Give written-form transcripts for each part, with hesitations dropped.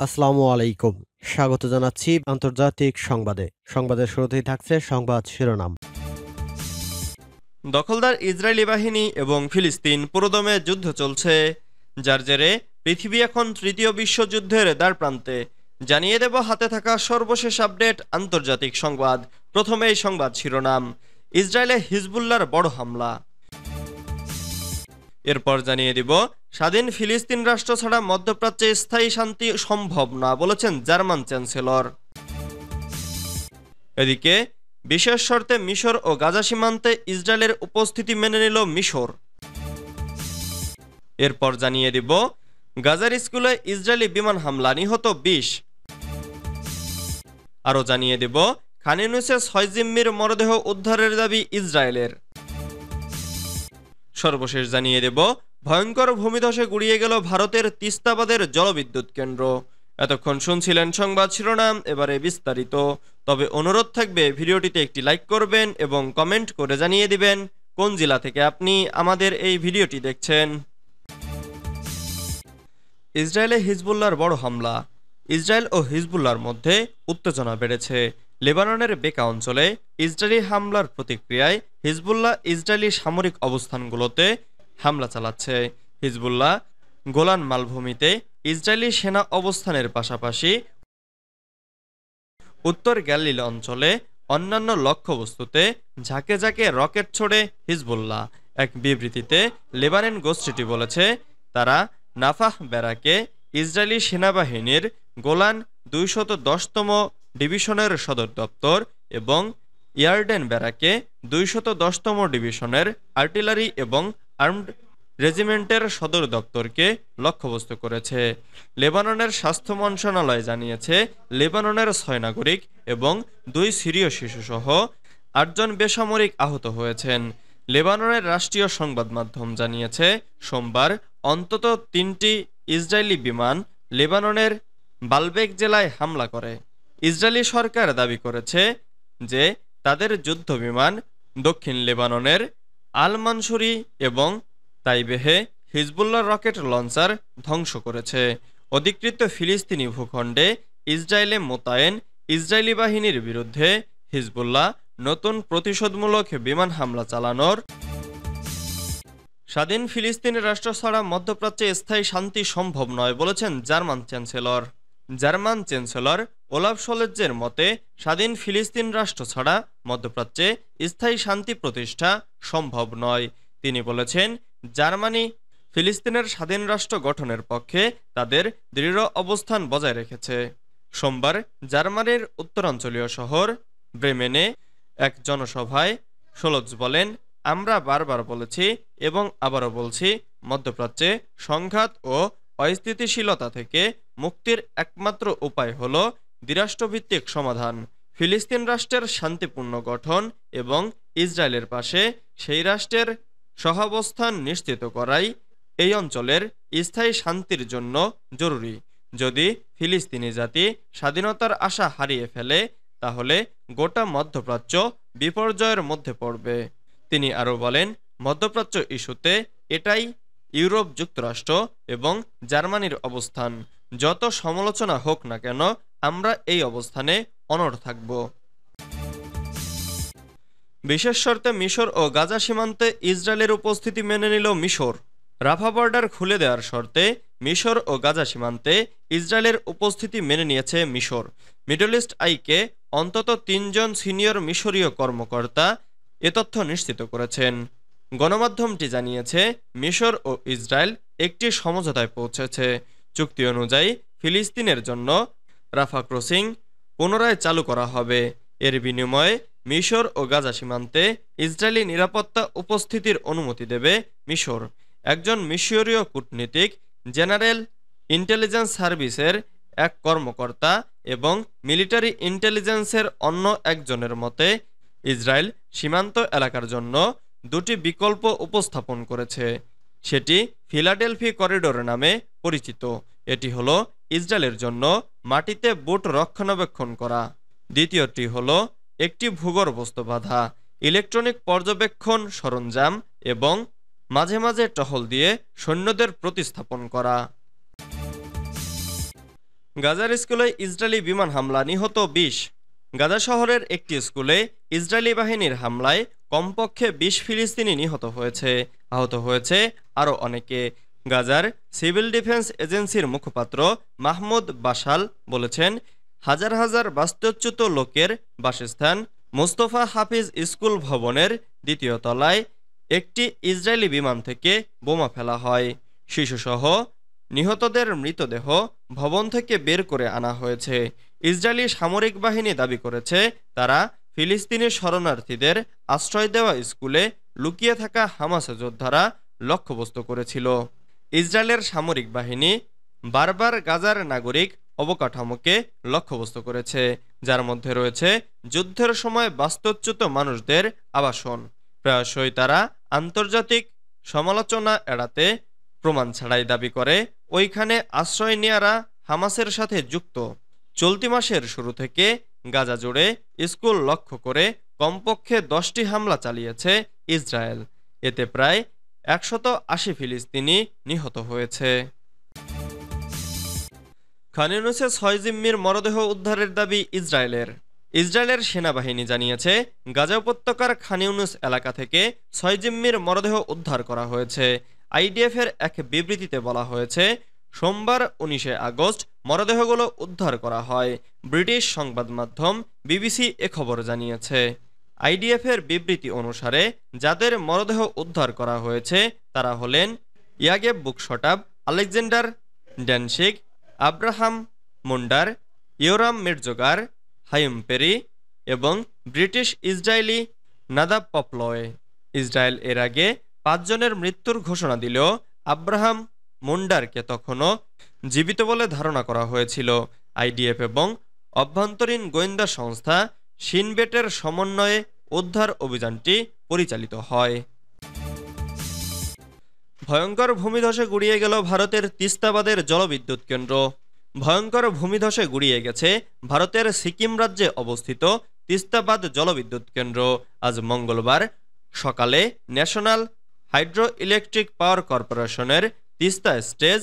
আসসালামু আলাইকুম। স্বাগত জানাচ্ছি আন্তর্জাতিক সংবাদে। সংবাদের শুরুতেই থাকছে সংবাদ শিরোনাম। দখলদার ইসরায়েলি বাহিনী এবং ফিলিস্তিন পুরোদমে যুদ্ধ চলছে, যার জেরে পৃথিবী এখন তৃতীয় বিশ্বযুদ্ধের দ্বারপ্রান্তে। জানিয়ে দেব হাতে থাকা সর্বশেষ আপডেট আন্তর্জাতিক সংবাদ। প্রথমেই সংবাদ শিরোনাম, ইসরায়েলে হিজবুল্লাহর বড় হামলা। এরপর জানিয়ে দিব স্বাধীন ফিলিস্তিন রাষ্ট্র ছাড়া মধ্যপ্রাচ্যে স্থায়ী শান্তি সম্ভব না বলেছেন জার্মান চ্যান্সেলর। এদিকে বিশেষ শর্তে মিশর ও গাজা সীমান্তে ইসরায়েলের উপস্থিতি মেনে নিল মিশর। এরপর জানিয়ে দিব গাজার স্কুলে ইসরায়েলি বিমান হামলা, নিহত 20। আরও জানিয়ে দিব খান ইউনিসের 6 জিম্মির মরদেহ উদ্ধারের দাবি ইসরায়েলের। সর্বশেষ জানিয়ে দেব ভয়ঙ্কর ভূমিধসে গুড়িয়ে গেল ভারতের তিস্তাবাদের জলবিদ্যুৎ কেন্দ্র। এতক্ষণ শুনছিলেন সংবাদ শিরোনাম, এবারে বিস্তারিত। তবে অনুরোধ থাকবে ভিডিওটিতে একটি লাইক করবেন এবং কমেন্ট করে জানিয়ে দিবেন কোন জেলা থেকে আপনি আমাদের এই ভিডিওটি দেখছেন। ইসরায়েলে হিজবুল্লাহর বড় হামলা। ইসরায়েল ও হিজবুল্লাহর মধ্যে উত্তেজনা বেড়েছে। লেবাননের বেকা অঞ্চলে ইসরায়েলি হামলার প্রতিক্রিয়ায় হিজবুল্লাহ ইসরায়েলি সামরিক অবস্থানগুলোতে হামলা চালাচ্ছে। হিজবুল্লাহ গোলান মালভূমিতে ইসরায়েলি সেনা অবস্থানের পাশাপাশি উত্তর গ্যালিল অঞ্চলে অন্যান্য লক্ষ্যবস্তুতে ঝাঁকে ঝাঁকে রকেট ছোড়ে হিজবুল্লাহ। এক বিবৃতিতে লেবানন গোষ্ঠীটি বলেছে, তারা নাফাহ ব্যারাকে ইসরায়েলি সেনাবাহিনীর গোলান 210তম ডিভিশনের সদর দপ্তর এবং ইয়ারডেন ব্যারাকে 210তম ডিভিশনের আর্টিলারি এবং আর্মড রেজিমেন্টের সদর দপ্তরকে লক্ষ্যবস্তু করেছে। লেবাননের স্বাস্থ্য মন্ত্রণালয় জানিয়েছে, লেবাননের 6 নাগরিক এবং 2 সিরীয় শিশুসহ 8 জন বেসামরিক আহত হয়েছেন। লেবাননের রাষ্ট্রীয় সংবাদ মাধ্যম জানিয়েছে, সোমবার অন্তত 3টি ইসরায়েলি বিমান লেবাননের বালবেক জেলায় হামলা করে। ইসরায়েলি সরকার দাবি করেছে যে তাদের যুদ্ধ বিমান দক্ষিণ লেবাননের আল মানসুরি এবং তাইবেহে হিজবুল্লাহ রকেট লঞ্চার ধ্বংস করেছে। অধিকৃত ফিলিস্তিনি ভূখণ্ডে ইসরায়েলে মোতায়েন ইসরায়েলি বাহিনীর বিরুদ্ধে হিজবুল্লাহ নতুন প্রতিশোধমূলক বিমান হামলা চালানোর। স্বাধীন ফিলিস্তিনি রাষ্ট্র ছাড়া মধ্যপ্রাচ্যে স্থায়ী শান্তি সম্ভব নয় বলেছেন German chancellor. German chancellor Olaf শোলৎজের মতে, স্বাধীন ফিলিস্তিন রাষ্ট্র ছাড়া মধ্যপ্রাচ্যে স্থায়ী শান্তি প্রতিষ্ঠা সম্ভব নয়। তিনি বলেছেন, জার্মানি ফিলিস্তিনের স্বাধীন রাষ্ট্র গঠনের পক্ষে তাদের দৃঢ় অবস্থান বজায় রেখেছে। সোমবার জার্মানির উত্তরাঞ্চলীয় শহর ব্রেমেনে এক জনসভায় শোলৎজ বলেন, আমরা বারবার বলেছি এবং আবারও বলছি, মধ্যপ্রাচ্যে সংঘাত ও অস্থিতিশীলতা থেকে মুক্তির একমাত্র উপায় হল দ্বিরাষ্ট্রভিত্তিক সমাধান, ফিলিস্তিন রাষ্ট্রের শান্তিপূর্ণ গঠন এবং ইসরায়েলের পাশে সেই রাষ্ট্রের সহাবস্থান নিশ্চিত করাই এই অঞ্চলের স্থায়ী শান্তির জন্য জরুরি। যদি ফিলিস্তিনি জাতি স্বাধীনতার আশা হারিয়ে ফেলে, তাহলে গোটা মধ্যপ্রাচ্য বিপর্যয়ের মধ্যে পড়বে। তিনি আরও বলেন, মধ্যপ্রাচ্য ইস্যুতে এটাই ইউরোপ, যুক্তরাষ্ট্র এবং জার্মানির অবস্থান। যত সমালোচনা হোক না কেন, আমরা এই অবস্থানে অনড় থাকব। বিশেষ শর্তে মিশর ও গাজা সীমান্তে ইসরায়েলের উপস্থিতি মেনে নিল মিশর। রাফা বর্ডার খুলে দেওয়ার শর্তে মিশর ও গাজা সীমান্তে ইসরায়েলের উপস্থিতি মেনে নিয়েছে মিশর। মিডল ইস্ট আইকে অন্তত 3 জন সিনিয়র মিশরীয় কর্মকর্তা এ তথ্য নিশ্চিত করেছেন। গণমাধ্যমটি জানিয়েছে, মিশর ও ইসরায়েল একটি সমঝোতায় পৌঁছেছে। চুক্তি অনুযায়ী ফিলিস্তিনের জন্য রাফা ক্রসিং পুনরায় চালু করা হবে। এর বিনিময়ে মিশর ও গাজা সীমান্তে ইসরায়েলি নিরাপত্তা উপস্থিতির অনুমতি দেবে মিশর। একজন মিশরীয় কূটনীতিক, জেনারেল ইন্টেলিজেন্স সার্ভিসের এক কর্মকর্তা এবং মিলিটারি ইন্টেলিজেন্সের অন্য একজনের মতে, ইসরায়েল সীমান্ত এলাকার জন্য 2টি বিকল্প উপস্থাপন করেছে। সেটি ফিলাডেলফি করিডোর নামে পরিচিত। এটি হলো ইসরায়েলের জন্য মাটিতে বুট রক্ষণাবেক্ষণ করা। দ্বিতীয়টি হলো একটি ভূগর্ভস্থ বাধা, ইলেকট্রনিক পর্যবেক্ষণ সরঞ্জাম এবং মাঝে মাঝে টহল দিয়ে সৈন্যদের প্রতিস্থাপন করা। গাজার স্কুলে ইসরায়েলি বিমান হামলা, নিহত ২০। গাজা শহরের একটি স্কুলে ইসরায়েলি বাহিনীর হামলায় কমপক্ষে ২০ ফিলিস্তিনি নিহত হয়েছে। আহত হয়েছে আরও অনেকে। গাজার সিভিল ডিফেন্স এজেন্সির মুখপাত্র মাহমুদ বাশাল বলেছেন, হাজার হাজার বাস্তুচ্যুত লোকের বাসস্থান মোস্তফা হাফিজ স্কুল ভবনের ২য় তলায় একটি ইসরায়েলি বিমান থেকে বোমা ফেলা হয়। শিশুসহ নিহতদের মৃতদেহ ভবন থেকে বের করে আনা হয়েছে। ইসরায়েলি সামরিক বাহিনী দাবি করেছে, তারা ফিলিস্তিনি শরণার্থীদের আশ্রয় দেওয়া স্কুলে লুকিয়ে থাকা হামাস যোদ্ধারা লক্ষ্যবস্তু করেছিল। ইসরায়েলের সামরিক বাহিনী বারবার গাজার নাগরিক অবকাঠামোকে লক্ষ্যবস্তু করেছে, যার মধ্যে রয়েছে যুদ্ধের সময় বাস্তুচ্যুত মানুষদের আবাসন। প্রায়শই তারা আন্তর্জাতিক সমালোচনা এড়াতে প্রমাণ ছাড়াই দাবি করে ওইখানে আশ্রয় নেয়ারা হামাসের সাথে যুক্ত। চলতি মাসের শুরু থেকে গাজা জুড়ে স্কুল লক্ষ্য করে কমপক্ষে 10টি হামলা চালিয়েছে ইসরায়েল। এতে প্রায় 180 ফিলিস্তিনি নিহত হয়েছে। খান ইউনুসের 6 জিম্মির মরদেহ উদ্ধারের দাবি ইসরায়েলের। ইসরায়েলের সেনাবাহিনী জানিয়েছে, গাজা উপত্যকার খান ইউনুস এলাকা থেকে 6 জিম্মির মরদেহ উদ্ধার করা হয়েছে। আইডিএফের এক বিবৃতিতে বলা হয়েছে, সোমবার 19 আগস্ট মরদেহগুলো উদ্ধার করা হয়। ব্রিটিশ সংবাদ মাধ্যম বিবিসি এ খবর জানিয়েছে। আইডিএফের বিবৃতি অনুসারে যাদের মরদেহ উদ্ধার করা হয়েছে তারা হলেন ইয়াগেব বুকশটাব, আলেকজান্ডার ড্যানশিক, আব্রাহাম মুন্ডার, ইয়োরাম মির্জোগার, হাইম পেরি এবং ব্রিটিশ ইসরায়েলি নাদাব পপলয়। ইসরায়েল এর আগে 5 জনের মৃত্যুর ঘোষণা দিলেও আব্রাহাম মুন্ডারকে তখনও জীবিত বলে ধারণা করা হয়েছিল। আইডিএফ এবং অভ্যন্তরীণ গোয়েন্দা সংস্থা শিনবেটের সমন্বয়ে উদ্ধার অভিযানটি পরিচালিত হয়। ভয়ঙ্কর ভূমিধসে গুড়িয়ে গেল ভারতের তিস্তাবাদের জলবিদ্যুৎ কেন্দ্র। ভয়ঙ্কর ভূমিধসে গুড়িয়ে গেছে ভারতের সিকিম রাজ্যে অবস্থিত তিস্তাবাদ জলবিদ্যুৎ কেন্দ্র। আজ মঙ্গলবার সকালে ন্যাশনাল হাইড্রো ইলেকট্রিক পাওয়ার কর্পোরেশনের তিস্তা স্টেজ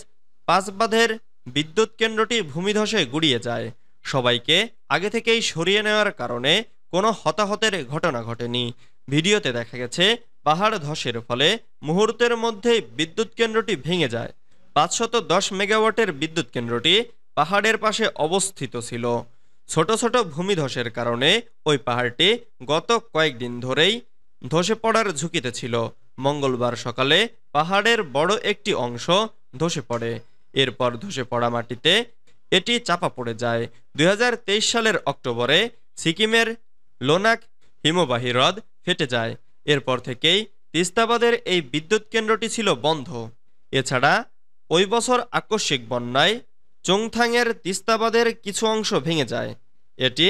5 বাঁধের বিদ্যুৎ কেন্দ্রটি ভূমিধসে গুড়িয়ে যায়। সবাইকে আগে থেকেই সরিয়ে নেওয়ার কারণে কোনো হতাহতের ঘটনা ঘটেনি। ভিডিওতে দেখা গেছে পাহাড় ধসের ফলে মুহূর্তের মধ্যেই বিদ্যুৎ কেন্দ্রটি ভেঙে যায়। 510 মেগাওয়াটের বিদ্যুৎ কেন্দ্রটি পাহাড়ের পাশে অবস্থিত ছিল। ছোট ছোট ভূমিধসের কারণে ওই পাহাড়টি গত কয়েকদিন ধরেই ধসে পড়ার ঝুঁকিতে ছিল। মঙ্গলবার সকালে পাহাড়ের বড় একটি অংশ ধসে পড়ে। এরপর ধসে পড়া মাটিতে এটি চাপা পড়ে যায়। 2023 সালের অক্টোবরে সিকিমের লোনাক হিমবাহী হ্রদ ফেটে যায়। এরপর থেকেই তিস্তাবাদের এই বিদ্যুৎ কেন্দ্রটি ছিল বন্ধ। এছাড়া ওই বছর আকস্মিক বন্যায় চোংথাংয়ের তিস্তাবাদের কিছু অংশ ভেঙে যায়। এটি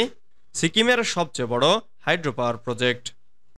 সিকিমের সবচেয়ে বড় হাইড্রো পাওয়ার প্রজেক্ট।